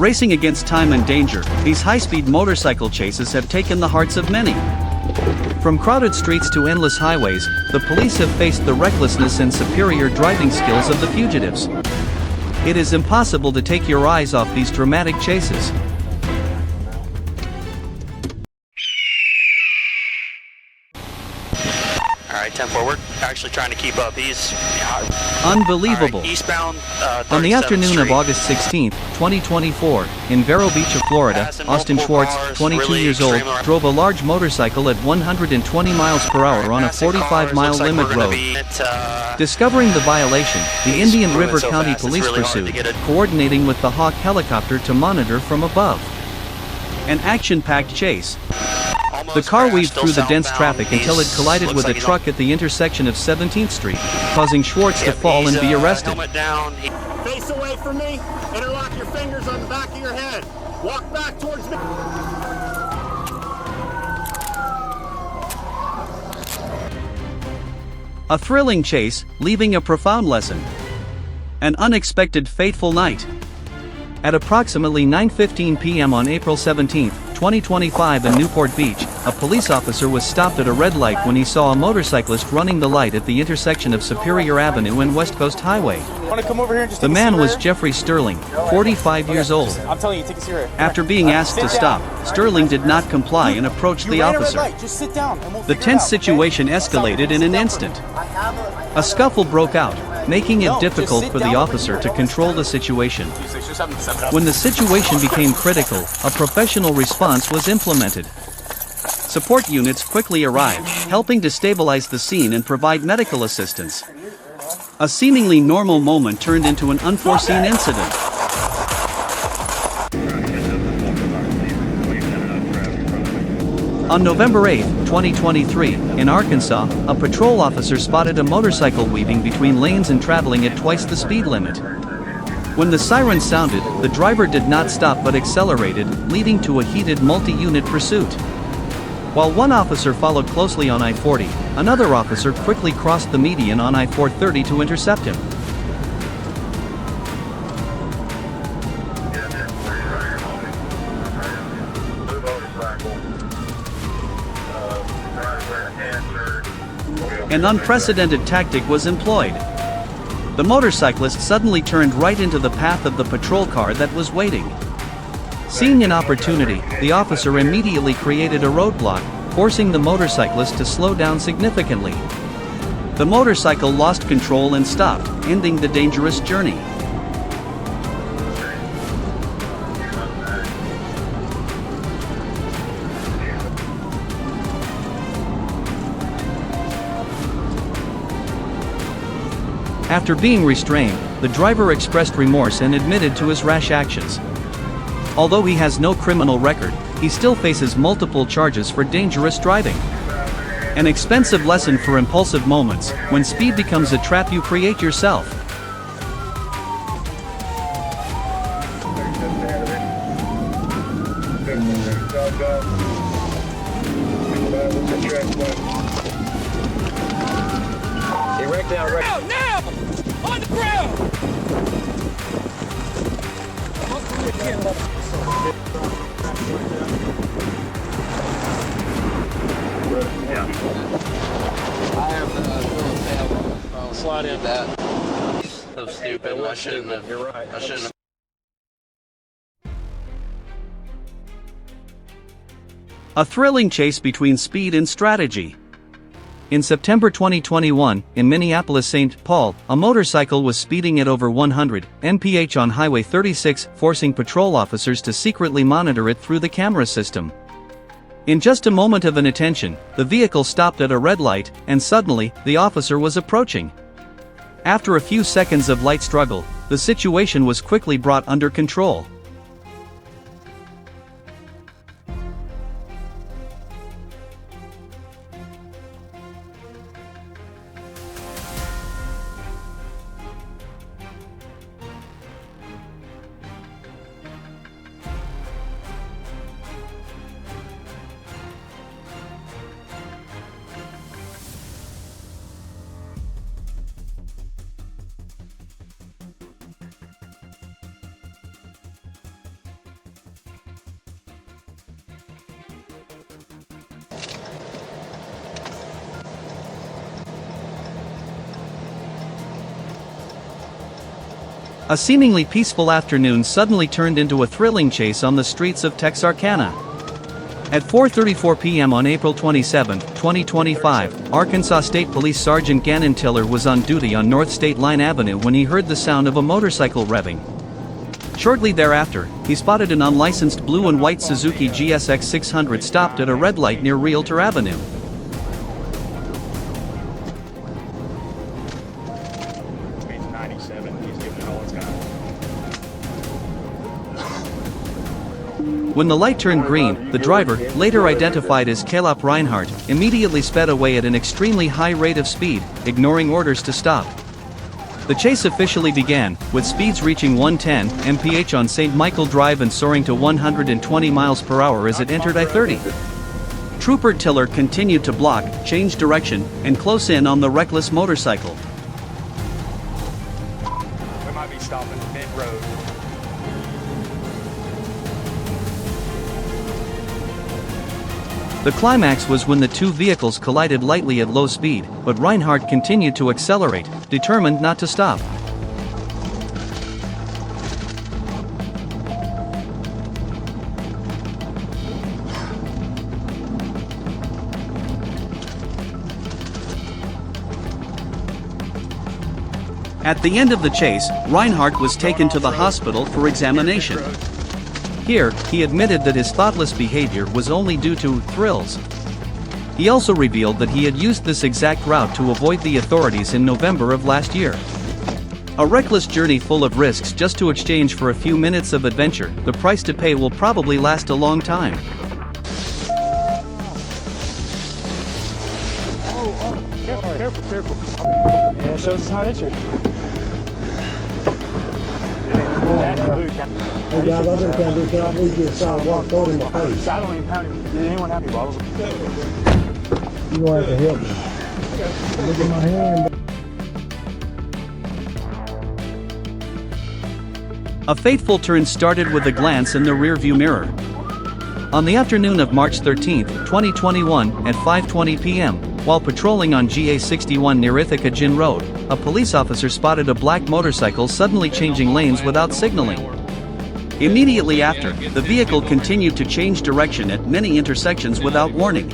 Racing against time and danger, these high-speed motorcycle chases have taken the hearts of many. From crowded streets to endless highways, the police have faced the recklessness and superior driving skills of the fugitives. It is impossible to take your eyes off these dramatic chases. Alright, 10 forward. Actually trying to keep up. He's unbelievable. Right, eastbound, on the afternoon Street. of August 16, 2024, in Vero Beach of Florida, Austin Schwartz, 22 years old, drove a large motorcycle at 120 miles per hour on a 45-mile limit road. Discovering the violation, the Indian River County Police pursued, coordinating with the Hawk helicopter to monitor from above. An action-packed chase. The car weaved through the dense traffic until it collided with a truck at the intersection of 17th Street, causing Schwartz to fall and be arrested. Face away from me, interlock your fingers on the back of your head. Walk back towards me. A thrilling chase, leaving a profound lesson. An unexpected fateful night. At approximately 9:15 p.m. on April 17, 2025 in Newport Beach, a police officer was stopped at a red light when he saw a motorcyclist running the light at the intersection of Superior Avenue and West Coast Highway. The man was Jeffrey Sterling, 45 years old. I'm telling you, take a cigarette. After being asked to stop, Sterling did not comply and approached the officer. Just sit down and we'll The tense situation escalated in an instant. A scuffle broke out, making it difficult for the officer to control the situation. When the situation became critical, a professional response was implemented. Support units quickly arrived, helping to stabilize the scene and provide medical assistance. A seemingly normal moment turned into an unforeseen incident. On November 8, 2023, in Arkansas, a patrol officer spotted a motorcycle weaving between lanes and traveling at twice the speed limit. When the siren sounded, the driver did not stop but accelerated, leading to a heated multi-unit pursuit. While one officer followed closely on I-40, another officer quickly crossed the median on I-430 to intercept him. An unprecedented tactic was employed. The motorcyclist suddenly turned right into the path of the patrol car that was waiting. Seeing an opportunity, the officer immediately created a roadblock, forcing the motorcyclist to slow down significantly. The motorcycle lost control and stopped, ending the dangerous journey. After being restrained, the driver expressed remorse and admitted to his rash actions. Although he has no criminal record, he still faces multiple charges for dangerous driving. An expensive lesson for impulsive moments, when speed becomes a trap you create yourself. Now! On the ground! I have slide in that. So stupid. I shouldn't have. You're right. I shouldn't have. A thrilling chase between speed and strategy. In September 2021, in Minneapolis-St. Paul, a motorcycle was speeding at over 100 mph on Highway 36, forcing patrol officers to secretly monitor it through the camera system. In just a moment of inattention, the vehicle stopped at a red light, and suddenly, the officer was approaching. After a few seconds of light struggle, the situation was quickly brought under control. A seemingly peaceful afternoon suddenly turned into a thrilling chase on the streets of Texarkana. At 4:34 p.m. on April 27, 2025, Arkansas State Police Sergeant Gannon Tiller was on duty on North State Line Avenue when he heard the sound of a motorcycle revving. Shortly thereafter, he spotted an unlicensed blue and white Suzuki GSX 600 stopped at a red light near Realtor Avenue. When the light turned green, the driver, later identified as Caleb Reinhardt, immediately sped away at an extremely high rate of speed, ignoring orders to stop. The chase officially began, with speeds reaching 110 mph on St. Michael Drive and soaring to 120 miles per hour as it entered I-30. Trooper Tiller continued to block, change direction, and close in on the reckless motorcycle. We might be stopping mid-road. The climax was when the two vehicles collided lightly at low speed, but Reinhardt continued to accelerate, determined not to stop. At the end of the chase, Reinhardt was taken to the hospital for examination. Here, he admitted that his thoughtless behavior was only due to thrills. He also revealed that he had used this exact route to avoid the authorities in November of last year. A reckless journey full of risks just to exchange for a few minutes of adventure, the price to pay will probably last a long time. Careful. Yeah, it shows it's not injured. Hey guys, I just can't do that. I need you to sidewalk, throw it in my face. I don't even have any. Did anyone have any bottles? You're gonna have to help me. Look at my hand. A fateful turn started with a glance in the rearview mirror. On the afternoon of March 13, 2021, at 5:20 p.m., while patrolling on GA61 near Ithaca Gin Road, a police officer spotted a black motorcycle suddenly changing lanes without signaling. Immediately after, the vehicle continued to change direction at many intersections without warning.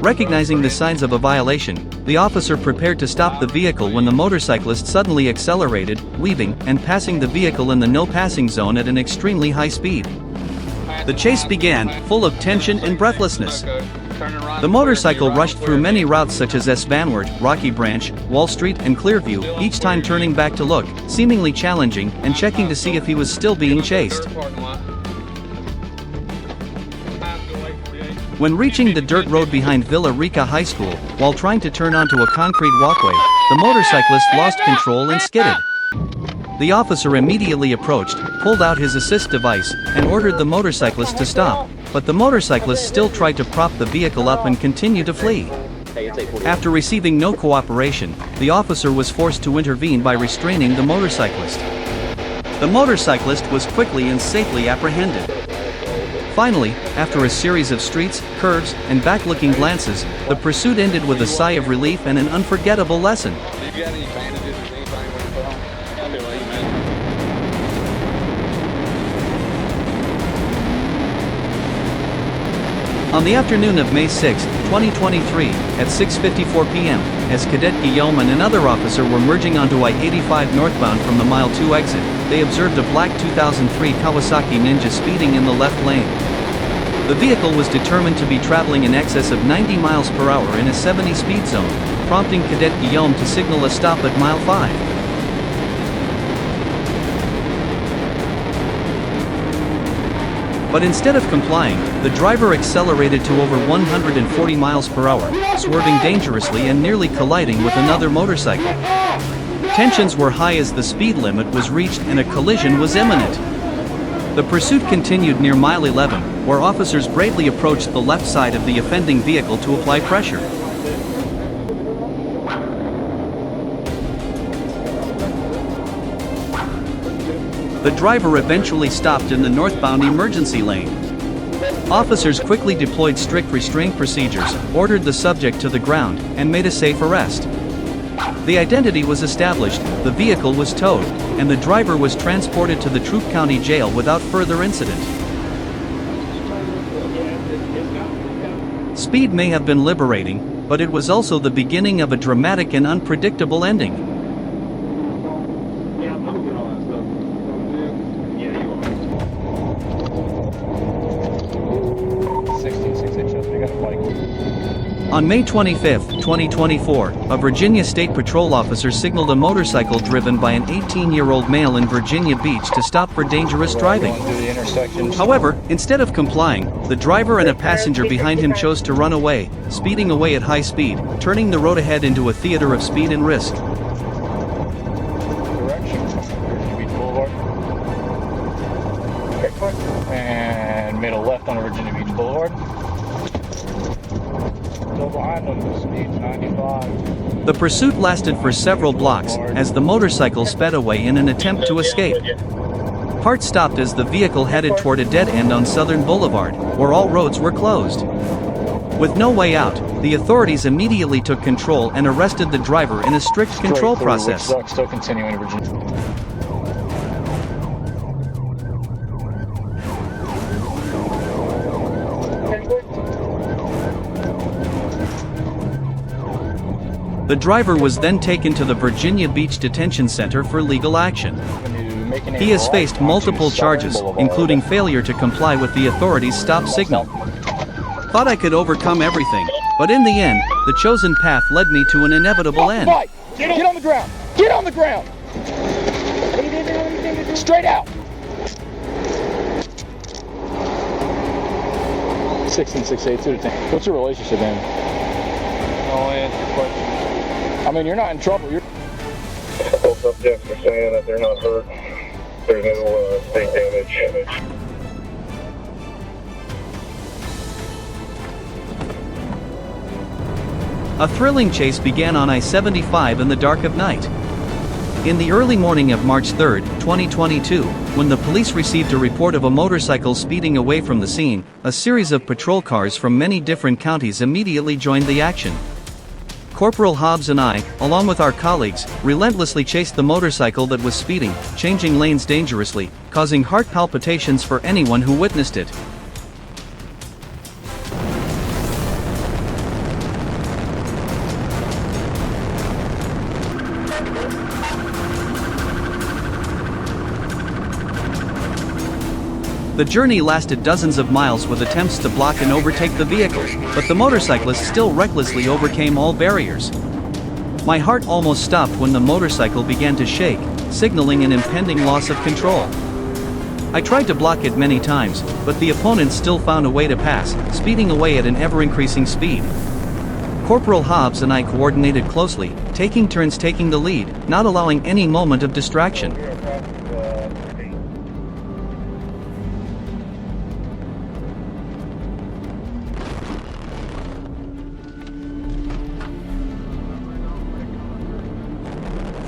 Recognizing the signs of a violation, the officer prepared to stop the vehicle when the motorcyclist suddenly accelerated, weaving, and passing the vehicle in the no-passing zone at an extremely high speed. The chase began, full of tension and breathlessness. The motorcycle rushed through many routes such as S. Vanward, Rocky Branch, Wall Street, and Clearview, each time turning back to look, seemingly challenging, and checking to see if he was still being chased. When reaching the dirt road behind Villa Rica High School, while trying to turn onto a concrete walkway, the motorcyclist lost control and skidded. The officer immediately approached, pulled out his assist device, and ordered the motorcyclist to stop, but the motorcyclist still tried to prop the vehicle up and continue to flee. After receiving no cooperation, the officer was forced to intervene by restraining the motorcyclist. The motorcyclist was quickly and safely apprehended. Finally, after a series of streets, curves, and back-looking glances, the pursuit ended with a sigh of relief and an unforgettable lesson. On the afternoon of May 6, 2023, at 6:54 p.m., as Cadet Guillaume and another officer were merging onto I-85 northbound from the Mile 2 exit, they observed a black 2003 Kawasaki Ninja speeding in the left lane. The vehicle was determined to be traveling in excess of 90 miles per hour in a 70 speed zone, prompting Cadet Guillaume to signal a stop at Mile 5. But instead of complying, the driver accelerated to over 140 miles per hour, swerving dangerously and nearly colliding with another motorcycle. Tensions were high as the speed limit was reached and a collision was imminent. The pursuit continued near Mile 11, where officers bravely approached the left side of the offending vehicle to apply pressure. The driver eventually stopped in the northbound emergency lane. Officers quickly deployed strict restraint procedures, ordered the subject to the ground, and made a safe arrest. The identity was established, the vehicle was towed, and the driver was transported to the Troup County Jail without further incident. Speed may have been liberating, but it was also the beginning of a dramatic and unpredictable ending. On May 25, 2024, a Virginia State Patrol officer signaled a motorcycle driven by an 18-year-old male in Virginia Beach to stop for dangerous driving. However, instead of complying, the driver and a passenger behind him chose to run away, speeding away at high speed, turning the road ahead into a theater of speed and risk. And made a left on Virginia Beach Boulevard. Behind them, speed 95. The pursuit lasted for several blocks, as the motorcycle sped away in an attempt to escape. Hart stopped as the vehicle headed toward a dead end on Southern Boulevard, where all roads were closed. With no way out, the authorities immediately took control and arrested the driver in a strict control process. Still continuing in Virginia. The driver was then taken to the Virginia Beach Detention Center for legal action. He has faced multiple charges, including failure to comply with the authorities' stop signal. Thought I could overcome everything, but in the end, the chosen path led me to an inevitable end. Get on the ground! Get on the ground! Straight out! 1668 What's your relationship, man? I'll answer questions. I mean, you're not in trouble. Both subjects are saying that they're not hurt. There's no big damage. A thrilling chase began on I-75 in the dark of night. In the early morning of March 3, 2022, when the police received a report of a motorcycle speeding away from the scene, a series of patrol cars from many different counties immediately joined the action. Corporal Hobbs and I, along with our colleagues, relentlessly chased the motorcycle that was speeding, changing lanes dangerously, causing heart palpitations for anyone who witnessed it. The journey lasted dozens of miles with attempts to block and overtake the vehicle, but the motorcyclist still recklessly overcame all barriers. My heart almost stopped when the motorcycle began to shake, signaling an impending loss of control. I tried to block it many times, but the opponent still found a way to pass, speeding away at an ever-increasing speed. Corporal Hobbs and I coordinated closely, taking turns taking the lead, not allowing any moment of distraction.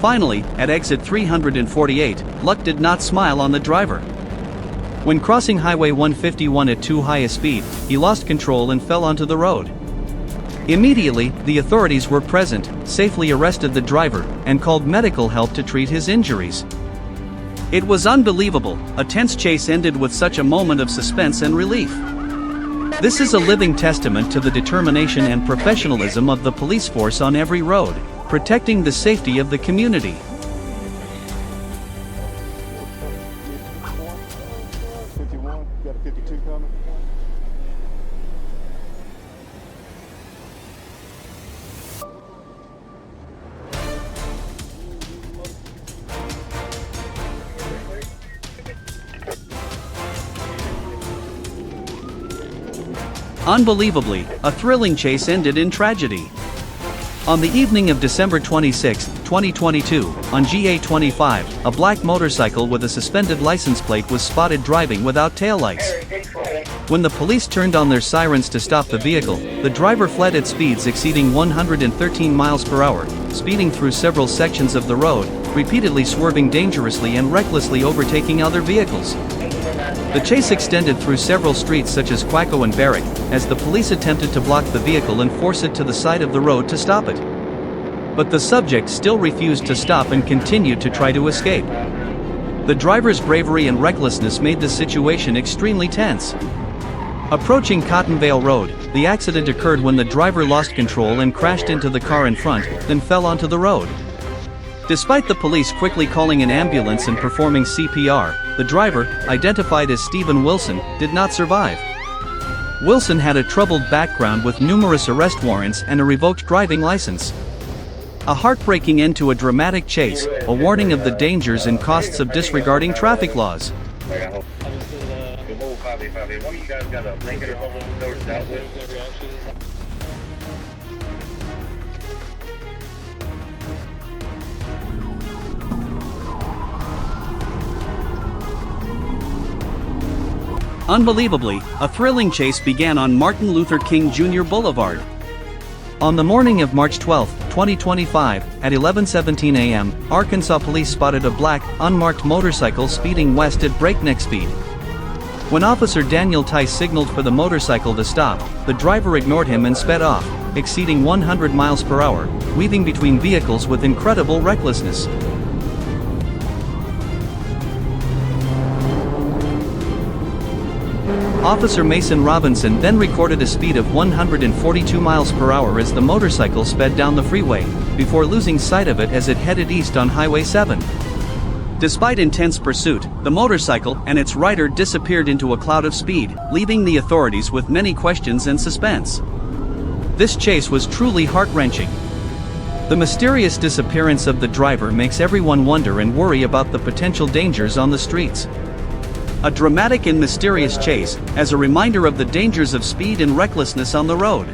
Finally, at exit 348, luck did not smile on the driver. When crossing Highway 151 at too high a speed, he lost control and fell onto the road. Immediately, the authorities were present, safely arrested the driver, and called medical help to treat his injuries. It was unbelievable, a tense chase ended with such a moment of suspense and relief. This is a living testament to the determination and professionalism of the police force on every road, protecting the safety of the community. Got a 52 coming. Unbelievably, a thrilling chase ended in tragedy. On the evening of December 26, 2022, on GA25, a black motorcycle with a suspended license plate was spotted driving without taillights. When the police turned on their sirens to stop the vehicle, the driver fled at speeds exceeding 113 miles per hour, speeding through several sections of the road, repeatedly swerving dangerously and recklessly overtaking other vehicles. The chase extended through several streets such as Quaco and Barrack, as the police attempted to block the vehicle and force it to the side of the road to stop it. But the subject still refused to stop and continued to try to escape. The driver's bravery and recklessness made the situation extremely tense. Approaching Cottonvale Road, the accident occurred when the driver lost control and crashed into the car in front, then fell onto the road. Despite the police quickly calling an ambulance and performing CPR, the driver, identified as Stephen Wilson, did not survive. Wilson had a troubled background with numerous arrest warrants and a revoked driving license. A heartbreaking end to a dramatic chase, a warning of the dangers and costs of disregarding traffic laws. Unbelievably, a thrilling chase began on Martin Luther King Jr. Boulevard. On the morning of March 12, 2025, at 11:17 a.m., Arkansas police spotted a black, unmarked motorcycle speeding west at breakneck speed. When Officer Daniel Tice signaled for the motorcycle to stop, the driver ignored him and sped off, exceeding 100 miles per hour, weaving between vehicles with incredible recklessness. Officer Mason Robinson then recorded a speed of 142 miles per hour as the motorcycle sped down the freeway, before losing sight of it as it headed east on Highway 7. Despite intense pursuit, the motorcycle and its rider disappeared into a cloud of speed, leaving the authorities with many questions and suspense. This chase was truly heart-wrenching. The mysterious disappearance of the driver makes everyone wonder and worry about the potential dangers on the streets. A dramatic and mysterious chase, as a reminder of the dangers of speed and recklessness on the road.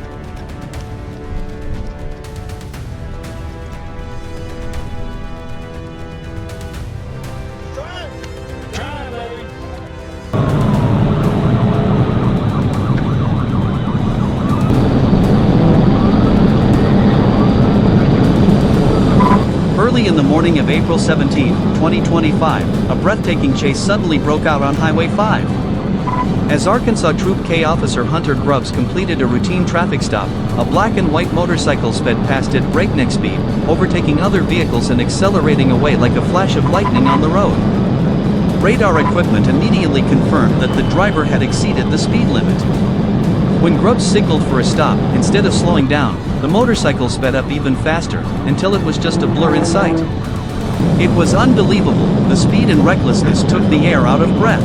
Early in the morning of April 17, 2025, a breathtaking chase suddenly broke out on Highway 5. As Arkansas Troop K Officer Hunter Grubbs completed a routine traffic stop, a black and white motorcycle sped past at breakneck speed, overtaking other vehicles and accelerating away like a flash of lightning on the road. Radar equipment immediately confirmed that the driver had exceeded the speed limit. When Grubbs signaled for a stop, instead of slowing down, the motorcycle sped up even faster, until it was just a blur in sight. It was unbelievable, the speed and recklessness took the air out of breath.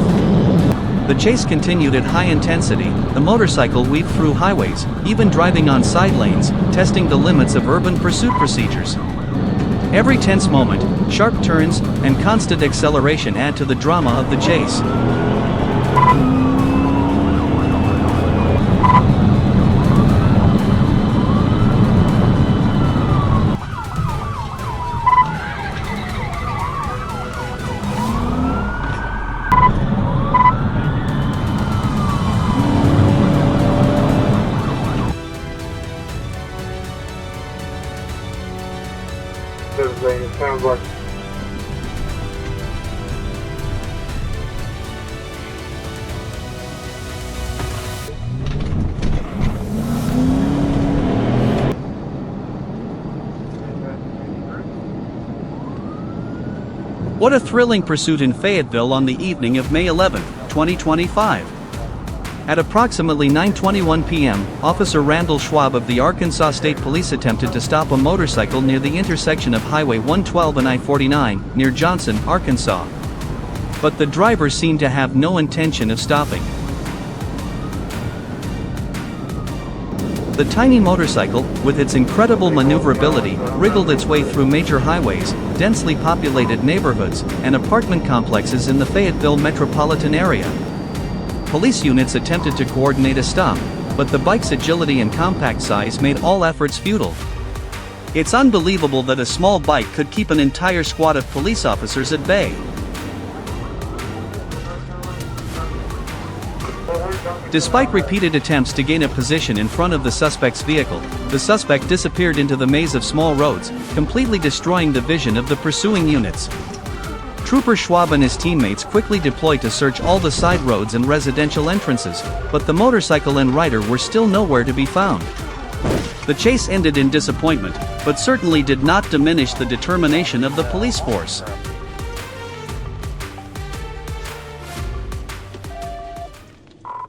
The chase continued at high intensity, the motorcycle weaved through highways, even driving on side lanes, testing the limits of urban pursuit procedures. Every tense moment, sharp turns, and constant acceleration add to the drama of the chase. It sounds like What a thrilling pursuit in Fayetteville on the evening of May 11, 2025. At approximately 9:21 p.m., Officer Randall Schwab of the Arkansas State Police attempted to stop a motorcycle near the intersection of Highway 112 and I-49, near Johnson, Arkansas. But the driver seemed to have no intention of stopping. The tiny motorcycle, with its incredible maneuverability, wriggled its way through major highways, densely populated neighborhoods, and apartment complexes in the Fayetteville metropolitan area. Police units attempted to coordinate a stop, but the bike's agility and compact size made all efforts futile. It's unbelievable that a small bike could keep an entire squad of police officers at bay. Despite repeated attempts to gain a position in front of the suspect's vehicle, the suspect disappeared into the maze of small roads, completely destroying the vision of the pursuing units. Trooper Schwab and his teammates quickly deployed to search all the side roads and residential entrances, but the motorcycle and rider were still nowhere to be found. The chase ended in disappointment, but certainly did not diminish the determination of the police force.